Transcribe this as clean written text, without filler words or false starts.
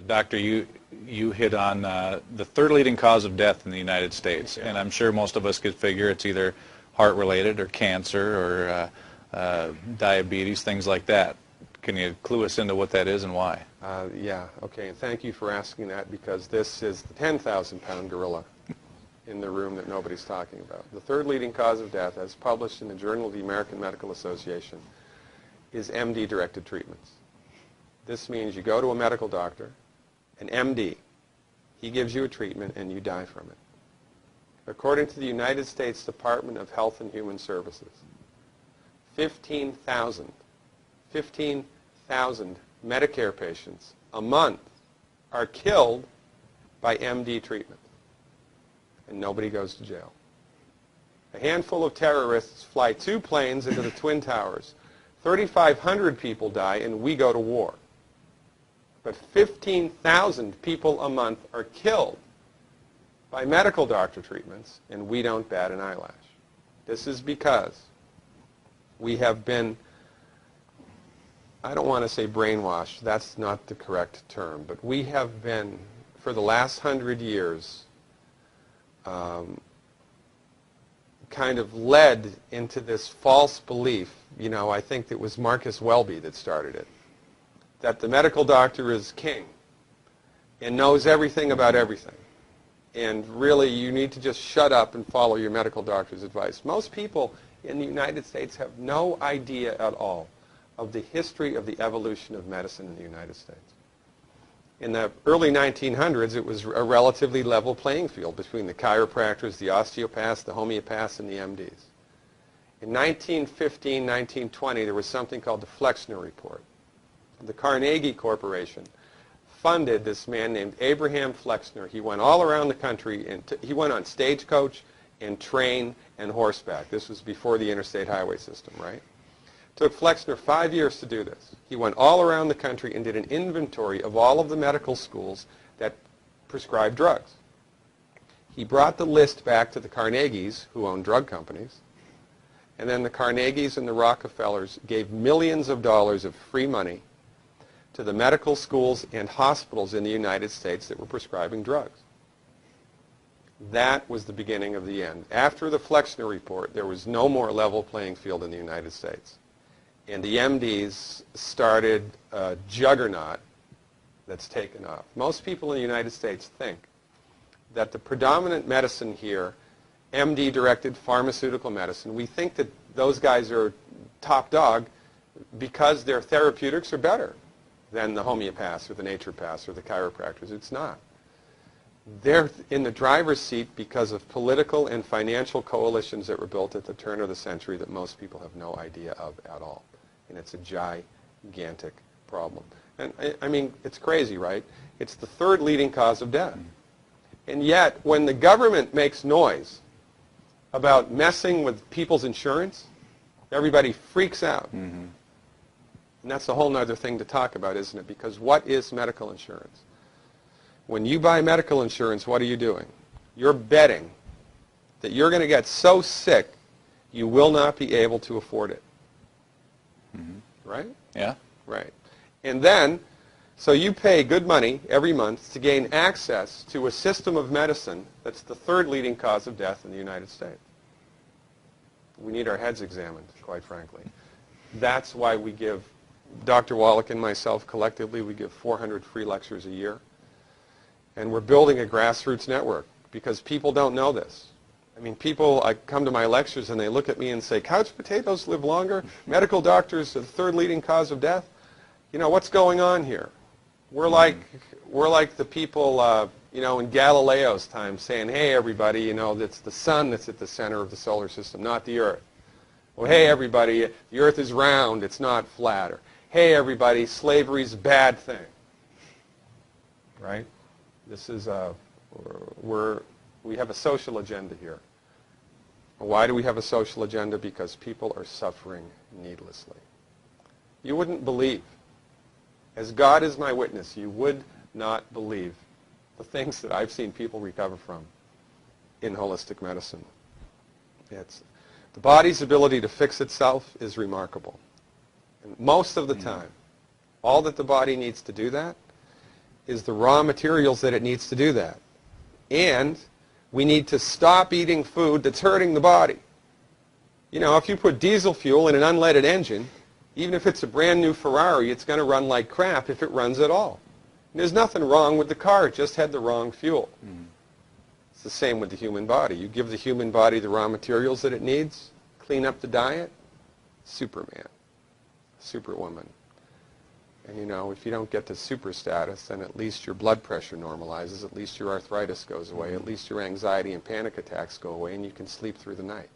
Doctor, you hit on the third leading cause of death in the United States, and I'm sure most of us could figure it's either heart-related or cancer or diabetes, things like that. Can you clue us into what that is and why? Yeah, okay, and thank you for asking that, because this is the 10,000-pound gorilla in the room that nobody's talking about. The third leading cause of death, as published in the Journal of the American Medical Association, is MD-directed treatments. This means you go to a medical doctor, an MD. He gives you a treatment and you die from it. According to the United States Department of Health and Human Services, 15,000 Medicare patients a month are killed by MD treatment, and nobody goes to jail. A handful of terrorists fly 2 planes into the Twin Towers. 3,500 people die, and we go to war. But 15,000 people a month are killed by medical doctor treatments, and we don't bat an eyelash. This is because we have been, I don't want to say brainwashed, that's not the correct term, but we have been, for the last 100 years, kind of led into this false belief. You know, I think it was Marcus Welby that started it, that the medical doctor is king and knows everything about everything. And really, you need to just shut up and follow your medical doctor's advice. Most people in the United States have no idea at all of the history of the evolution of medicine in the United States. In the early 1900s, it was a relatively level playing field between the chiropractors, the osteopaths, the homeopaths, and the MDs. In 1915, 1920, there was something called the Flexner Report. The Carnegie Corporation funded this man named Abraham Flexner. He went all around the country, and he went on stagecoach and train and horseback. This was before the interstate highway system, right? It took Flexner 5 years to do this. He went all around the country and did an inventory of all of the medical schools that prescribed drugs. He brought the list back to the Carnegies, who owned drug companies, and then the Carnegies and the Rockefellers gave millions of dollars of free money to the medical schools and hospitals in the United States that were prescribing drugs. That was the beginning of the end. After the Flexner Report, there was no more level playing field in the United States. And the MDs started a juggernaut that's taken off. Most people in the United States think that the predominant medicine here, MD-directed pharmaceutical medicine, we think that those guys are top dog because their therapeutics are better than the homeopaths or the naturopaths or the chiropractors. It's not. They're in the driver's seat because of political and financial coalitions that were built at the turn of the century that most people have no idea of at all. And it's a gigantic problem. And I mean, it's crazy, right? It's the third leading cause of death. And yet, when the government makes noise about messing with people's insurance, everybody freaks out. Mm-hmm. And that's a whole other thing to talk about, isn't it? Because what is medical insurance? When you buy medical insurance, what are you doing? You're betting that you're going to get so sick you will not be able to afford it. Mm-hmm. Right? Yeah. Right. And then, so you pay good money every month to gain access to a system of medicine that's the third leading cause of death in the United States. We need our heads examined, quite frankly. That's why we give, Dr. Wallach and myself collectively, we give 400 free lectures a year. And we're building a grassroots network because people don't know this. I mean, people come to my lectures and they look at me and say, couch potatoes live longer? Medical doctors are the third leading cause of death? You know, what's going on here? We're like the people, you know, in Galileo's time saying, hey, everybody, you know, it's the sun that's at the center of the solar system, not the earth. Well, hey, everybody, the earth is round, it's not flat. Or, hey, everybody, slavery's a bad thing. Right? This is we have a social agenda here. Why do we have a social agenda? Because people are suffering needlessly. You wouldn't believe, as God is my witness, you would not believe the things that I've seen people recover from in holistic medicine. The body's ability to fix itself is remarkable. And most of the time, all that the body needs to do that is the raw materials that it needs to do that. And we need to stop eating food that's hurting the body. You know, if you put diesel fuel in an unleaded engine, even if it's a brand new Ferrari, it's going to run like crap if it runs at all. And there's nothing wrong with the car, it just had the wrong fuel. It's the same with the human body. You give the human body the raw materials that it needs, clean up the diet, Superman, Superwoman. And you know, if you don't get to super status, then at least your blood pressure normalizes, at least your arthritis goes away, at least your anxiety and panic attacks go away, and you can sleep through the night.